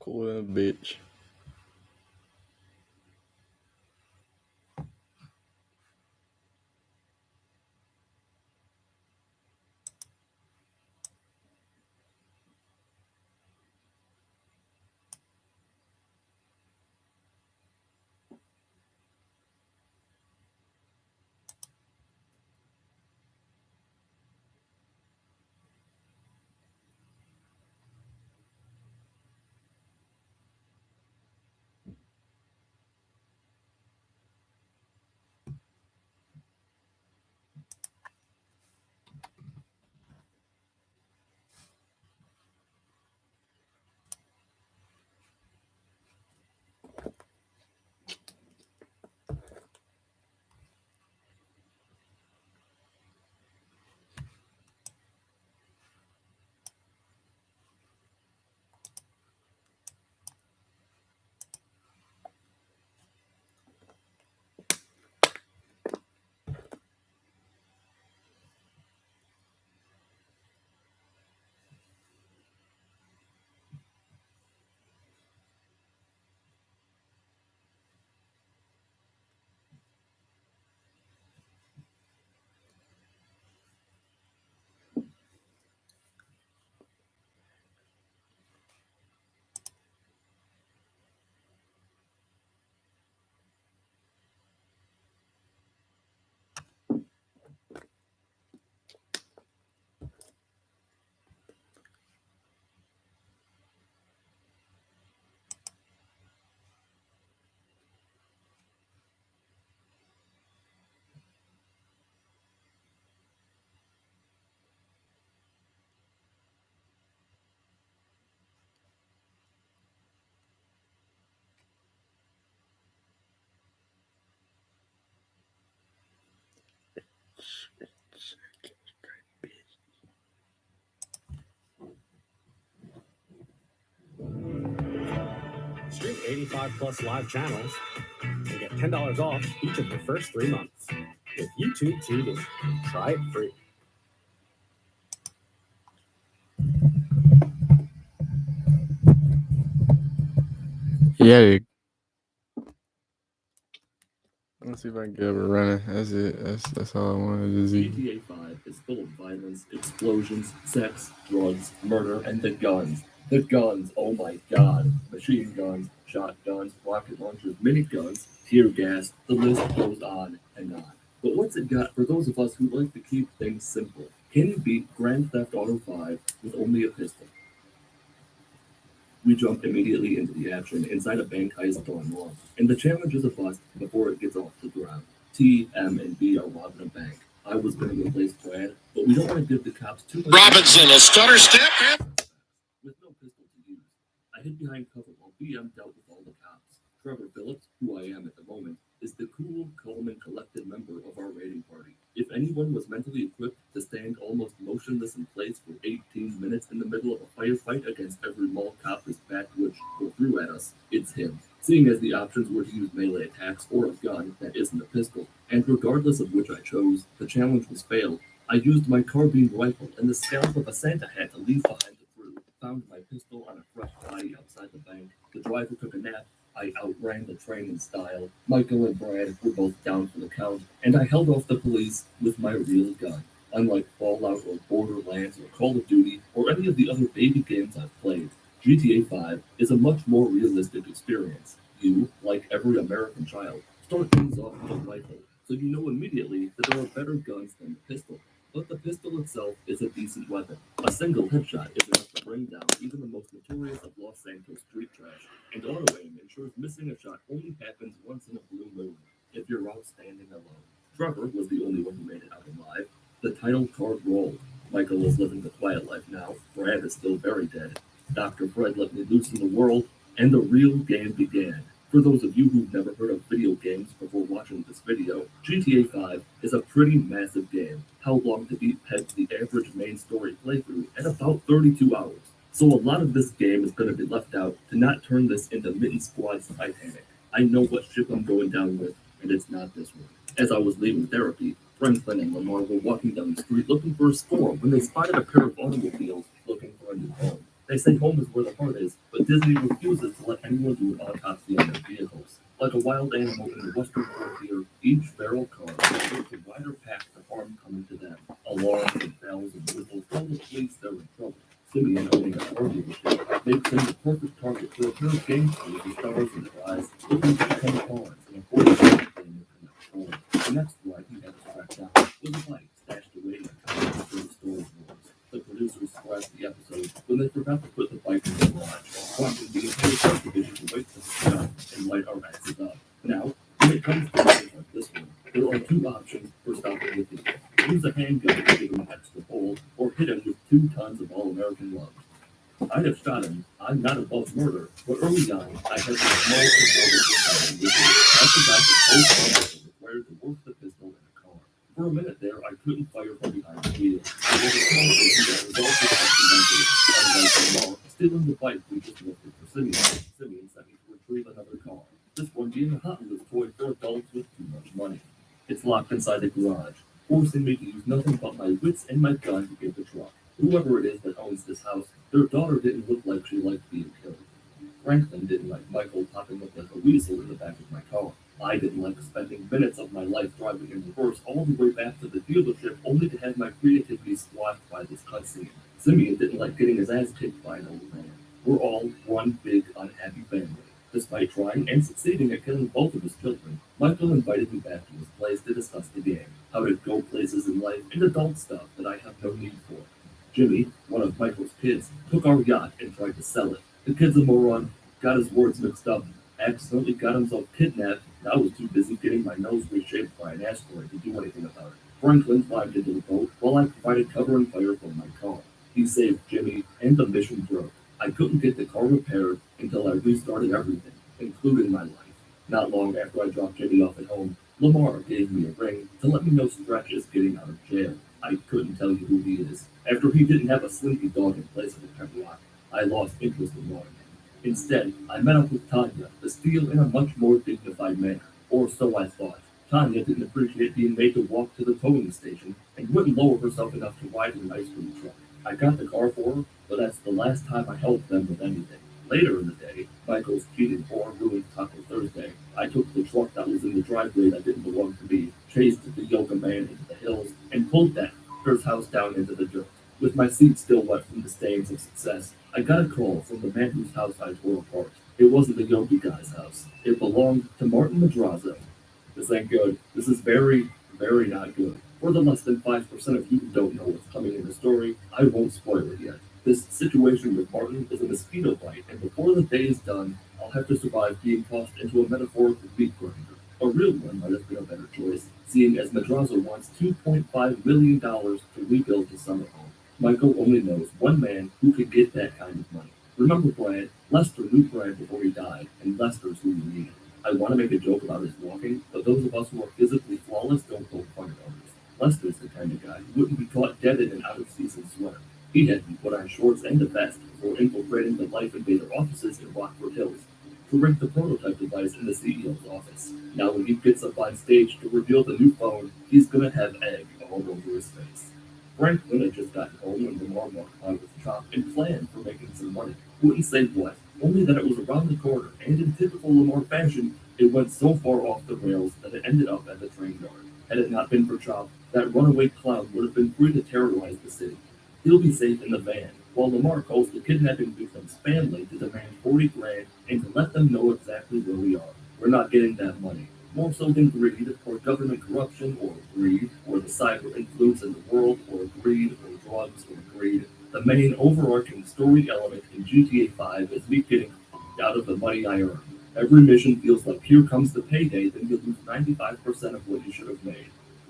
Cool than a bitch. Stream 85 plus live channels and get $10 off each of the first 3 months. With YouTube TV, try it free. Yeah. Let's see if I can get up and running. That's it. That's all I wanted to see. GTA 5 is full of violence, explosions, sex, drugs, murder, and the guns. The guns, oh my god. Machine guns, shotguns, rocket launchers, miniguns, tear gas, the list goes on and on. But what's it got for those of us who like to keep things simple? Can you beat Grand Theft Auto 5 with only a pistol? We jump immediately into the action inside a bank heist gone wrong, and the challenge is a bust before it gets off the ground. T, M, and B are robbing a bank. I was going to replace Brad, but we don't want to give the cops too much. Robinson, a stutter step. With no pistol to use. I hid behind cover while BM dealt with all the cops. Trevor Phillips, who I am at the moment, is the cool, calm, and collected member of our raiding party. If anyone was mentally equipped to stand almost motionless in place for 18 minutes in the middle of a firefight against every mall cop his backwoods go through at us, it's him. Seeing as the options were to use melee attacks or a gun that isn't a pistol, and regardless of which I chose, the challenge was failed. I used my carbine rifle and the scalp of a Santa hat to leave behind the crew. Found my pistol on a fresh body outside the bank. The driver took a nap. I outran the train in style. Michael and Brad were both down for the count, and I held off the police with my real gun. Unlike Fallout or Borderlands or Call of Duty or any of the other baby games I've played, GTA 5 is a much more realistic experience. You, like every American child, start things off with a rifle, so you know immediately that there are better guns than the pistol. But the pistol itself is a decent weapon. A single headshot is enough to bring down even the most notorious of Los Santos street trash, and auto-aim ensures missing a shot only happens once in a blue moon, if you're out standing alone. Trevor was the only one who made it out alive. The title card rolled. Michael is living the quiet life now. Brad is still very dead. Dr. Fred let me loose in the world, and the real game began. For those of you who've never heard of video games before watching this video, GTA 5 is a pretty massive game. How long to beat pegs the average main story playthrough at about 32 hours. So a lot of this game is going to be left out to not turn this into Mitten Squad's Titanic. I know what ship I'm going down with, and it's not this one. As I was leaving therapy, Franklin and Lamar were walking down the street looking for a score when they spotted a pair of automobiles looking for a new home. They They say home is where the heart is, but Disney refuses to let anyone do an autopsy on their vehicles. Like a wild animal in the western frontier, each feral car deserves a wider path to harm coming to them. Alarms and bells and whistles tell the police they're in trouble. Simeon owning a car dealership makes him the perfect target for a pair of gangsters with stars in their eyes, looking to become pawns and avoid anything that can afford. The next ride he had to track down was a bike stashed away in a car for the storage wars. The producers scratched the episode when they forgot to put the bike in the garage, prompting the entire subdivision to wait for the stop and light our asses up. Now, when it comes to things like this one, there are two options for stopping the thief. Use a handgun to give him an extra hole, or hit him with 2 tons of all-American love. I'd have shot him. I'm not above murder, but early on, I had the small important with me. I forgot that both arms were required to work the pistol in a car. For a minute there, I couldn't fire from behind the wheel. It was a small issue that resulted accidentally. Unlike Lamar, stealing the bike we just lifted for Simeon. Simeon sent me to retrieve another car. This one being a Hot Wheels toy for adults with too much money. It's locked inside the garage, forcing me to use nothing but my wits and my gun to get the truck. Whoever it is that owns this house, their daughter didn't look like she liked being killed. Franklin didn't like Michael popping up like a weasel in the back of my car. I didn't like spending minutes of my life driving in reverse all the way back to the dealership only to have my creativity squashed by this cutscene. Simeon didn't like getting his ass kicked by an old man. We're all one big unhappy family. Despite trying and succeeding at killing both of his children, Michael invited me back to his place to discuss the game, how to go places in life, and adult stuff that I have no need for. Jimmy, one of Michael's kids, took our yacht and tried to sell it. The kid's a moron, got his words mixed up, accidentally got himself kidnapped, and I was too busy getting my nose reshaped by an asteroid to do anything about it. Franklin climbed into the boat while I provided cover and fire from my car. He saved Jimmy, and the mission broke. I couldn't get the car repaired until I restarted everything, including my life. Not long after I dropped Jimmy off at home, Lamar gave me a ring to let me know Stretch is getting out of jail. I couldn't tell you who he is. After he didn't have a slinky dog in place of a pet rock, I lost interest in knowing him. Instead, I met up with Tanya to steal in a much more dignified manner, or so I thought. Tanya didn't appreciate being made to walk to the towing station and wouldn't lower herself enough to ride in an ice cream truck. I got the car for her, but that's the last time I helped them with anything. Later in the day, Michael's cheating or ruined Taco Thursday. I took the truck that was in the driveway that didn't belong to me, chased the yoga man into the hills, and pulled that first house down into the dirt. With my seat still wet from the stains of success, I got a call from the man whose house I tore apart. It wasn't the yogi guy's house. It belonged to Martin Madrazo. This ain't good. This is very, very not good. For the less than 5% of you who don't know what's coming in the story, I won't spoil it yet. This situation with Martin is a mosquito bite, and before the day is done, I'll have to survive being tossed into a metaphorical meat grinder. A real one might have been a better choice, seeing as Madrazo wants $2.5 million to rebuild the summer home. Michael only knows one man who could get that kind of money. Remember Brad? Lester knew Brad before he died, and Lester's who you need. I want to make a joke about his walking, but those of us who are physically flawless don't poke fun at others. Lester's the kind of guy who wouldn't be caught dead in an out-of-season sweater. He had me put on shorts and a vest before infiltrating the Life Invader offices in Rockford Hills to rig the prototype device in the CEO's office. Now when he gets up on stage to reveal the new phone, he's gonna have egg all over his face. Franklin had just gotten home when Lamar walked by with Chop and planned for making some money. Wouldn't say what, only that it was around the corner, and in typical Lamar fashion, it went so far off the rails that it ended up at the train yard. Had it not been for Chop, that runaway clown would have been free to terrorize the city. He'll be safe in the van, while Lamar calls the kidnapping victim's family to demand 40 grand and to let them know exactly where we are. We're not getting that money. More so than greed, or government corruption, or greed, or the cyber influence in the world, or greed, or drugs, or greed. The main overarching story element in GTA 5 is me getting out of the money I earn. Every mission feels like here comes the payday, then you lose 95% of what you should have made.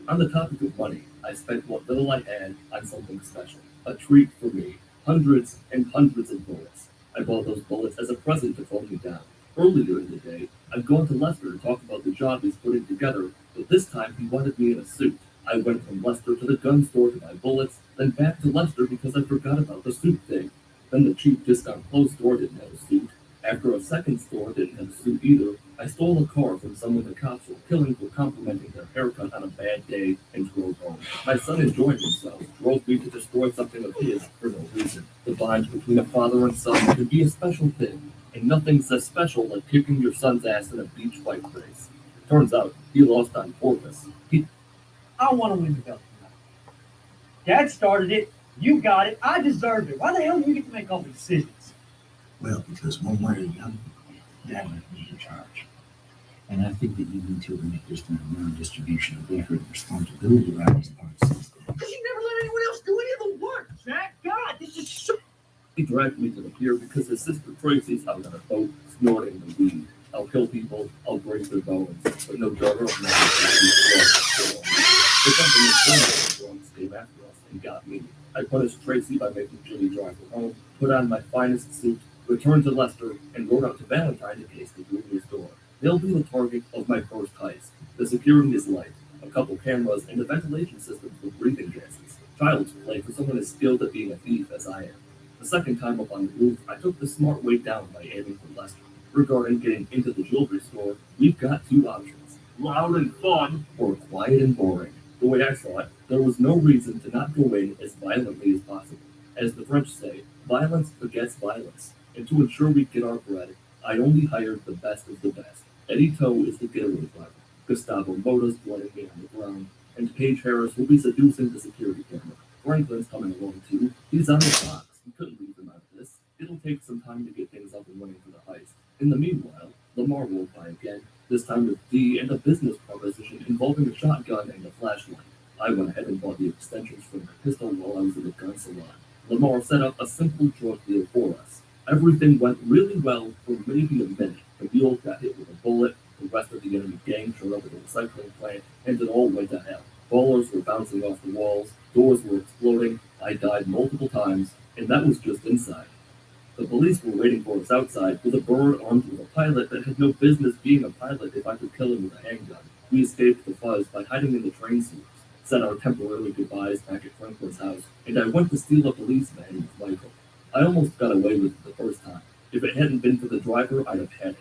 On the topic of money, I spent what little I had on something special. A treat for me. Hundreds and hundreds of bullets. I bought those bullets as a present to calm me down. Earlier in the day, I'd gone to Lester to talk about the job he's putting together, but this time he wanted me in a suit. I went from Lester to the gun store to buy bullets, then back to Lester because I forgot about the suit thing. Then the cheap discount clothes store didn't have a suit. After a second store didn't have a suit either, I stole a car from someone the cops were killing for complimenting their haircut on a bad day and drove home. My son enjoyed himself, drove me to destroy something of his for no reason. The bond between a father and son can be a special thing, and nothing says special like kicking your son's ass in a beach bike race. Turns out he lost on purpose. I want to win the belt tonight. Dad started it. You got it. I deserved it. Why the hell do you get to make all the decisions? Well, because one way or the other, Dad left me in charge. And I think that you need to make this around distribution of effort and responsibility around these parts since then. Because you never let anyone else do any of the work, Zach. God, this is so... He dragged me to the pier because his sister Tracy's out on a boat snorting the weed. I'll kill people, I'll break their bones, but no drug or the company drunks came after us and got me. I punished Tracy by making Jimmy drive her home, put on my finest suit, returned to Lester, and rode out to Valentine in case the jewelry store. They'll be the target of my first heist. The security is light, a couple cameras, and the ventilation systems with breathing gases. Child's play for someone as skilled at being a thief as I am. The second time up on the roof, I took the smart way down by aiming for Lester. Regarding getting into the jewelry store, we've got two options: loud and fun, or quiet and boring. The way I saw it, there was no reason to not go in as violently as possible. As the French say, violence begets violence. And to ensure we get our bread, I only hired the best of the best. Eddie Toe is the getaway driver. Gustavo Mota's blooding me on the ground. And Paige Harris will be seducing the security camera. Franklin's coming along too. He's on the box. We couldn't leave him out of this. It'll take some time to get things up and running for the heist. In the meanwhile, Lamar rolled by again, this time with D and a business proposition involving a shotgun and a flashlight. I went ahead and bought the extensions for my pistol while I was at the gun salon. Lamar set up a simple drug deal for us. Everything went really well for maybe a minute. The mule got hit with a bullet, the rest of the enemy gang showed up at the recycling plant, and it all went to hell. Ballers were bouncing off the walls, doors were exploding, I died multiple times, and that was just inside. The police were waiting for us outside with a bird armed with a pilot that had no business being a pilot if I could kill him with a handgun. We escaped the fuzz by hiding in the train sewers, said our temporary goodbyes back at Franklin's house, and I went to steal a police van with Michael. I almost got away with it the first time. If it hadn't been for the driver, I'd have had it.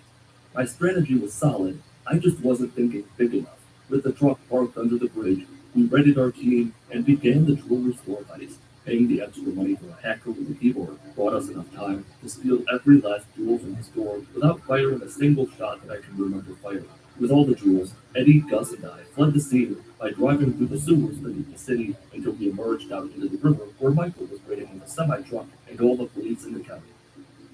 My strategy was solid, I just wasn't thinking big enough. With the truck parked under the bridge, we readied our team and began the jewelry store heist. Paying the extra money for a hacker with a keyboard brought us enough time to steal every last jewel from the store without firing a single shot that I can remember firing. With all the jewels, Eddie, Gus, and I fled the scene by driving through the sewers beneath the city until we emerged out into the river where Michael was waiting with a semi-truck and all the police in the county.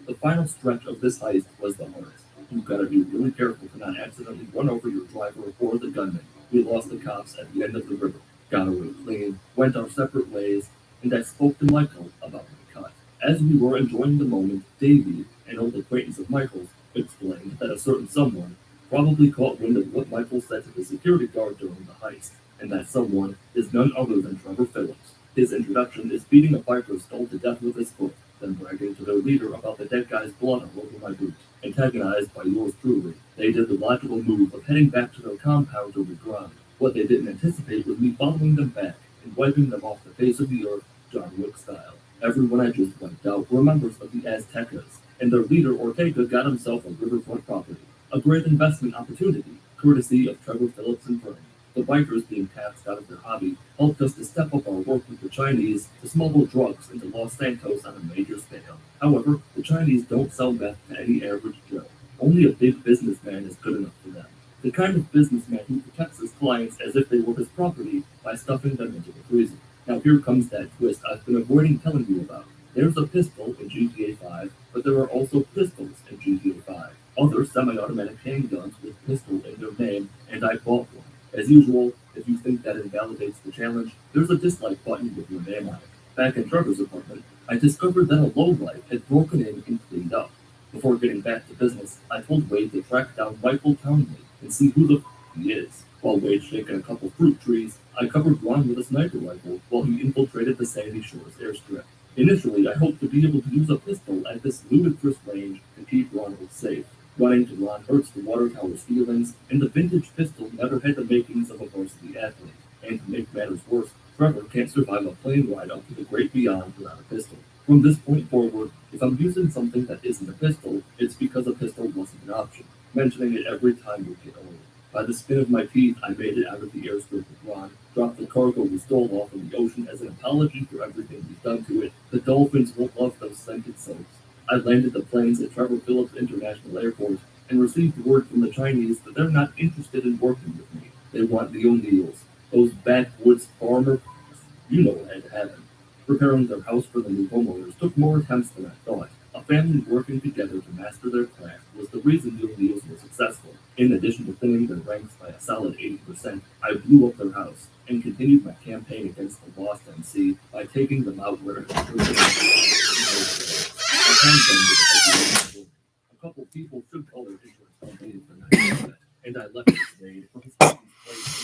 The final stretch of this heist was the hardest. You've got to be really careful to not accidentally run over your driver or the gunman. We lost the cops at the end of the river, got away clean, went our separate ways, and I spoke to Michael about my cut. As we were enjoying the moment, Davy, an old acquaintance of Michael's, explained that a certain someone probably caught wind of what Michael said to the security guard during the heist, and that someone is none other than Trevor Phillips. His introduction is beating a biker skull to death with his foot, then bragging to their leader about the dead guy's blood all over my boot. Antagonized by yours truly, they did the logical move of heading back to their compound to reground. What they didn't anticipate was me following them back and wiping them off the face of the earth, John Wick style. Everyone I just wiped out were members of the Aztecas, and their leader Ortega got himself a riverfront property. A great investment opportunity, courtesy of Trevor Phillips and Bernie. The bikers being taxed out of their hobby helped us to step up our work with the Chinese to smuggle drugs into Los Santos on a major scale. However, the Chinese don't sell meth to any average Joe. Only a big businessman is good enough for them. The kind of businessman who protects his clients as if they were his property by stuffing them into the freezer. Now here comes that twist I've been avoiding telling you about. There's a pistol in GTA 5, but there are also pistols in GTA 5. Other semi-automatic handguns with pistol in their name, and I bought one. As usual, if you think that invalidates the challenge, there's a dislike button with your name on it. Back in Trevor's apartment, I discovered that a lowlife had broken in and cleaned up. Before getting back to business, I told Wade to track down Michael Townley and see who the he is. While Wade shaking a couple fruit trees, I covered Ron with a sniper rifle while he infiltrated the Sandy Shores airstrip. Initially, I hoped to be able to use a pistol at this ludicrous range to keep Ronald safe. Running to Ron hurts the water tower's feelings, and the vintage pistol never had the makings of a varsity athlete. And to make matters worse, Trevor can't survive a plane ride up to the great beyond without a pistol. From this point forward, if I'm using something that isn't a pistol, it's because a pistol wasn't an option. mentioning it every time would get old. By the skin of my teeth, I made it out of the airstrip with Ron, dropped the cargo we stole off in the ocean as an apology for everything we've done to it. The dolphins won't love those scented soaps. I landed the planes at Trevor Phillips International Airport and received word from the Chinese that they're not interested in working with me. They want the O'Neills, those backwoods farmers. You know what had to happen. Preparing their house for the new homeowners took more attempts than I thought. A family working together to master their craft was the reason the O'Neills were successful. In addition to thinning their ranks by a solid 80%, I blew up their house and continued my campaign against the Lost MC by taking them out where it was. A couple people should call their insurance company if they're not doing that. And I left it made from his place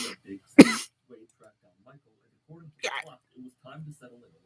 in a big city. Wade tracked down Michael, and according to the clock, it was time to settle it.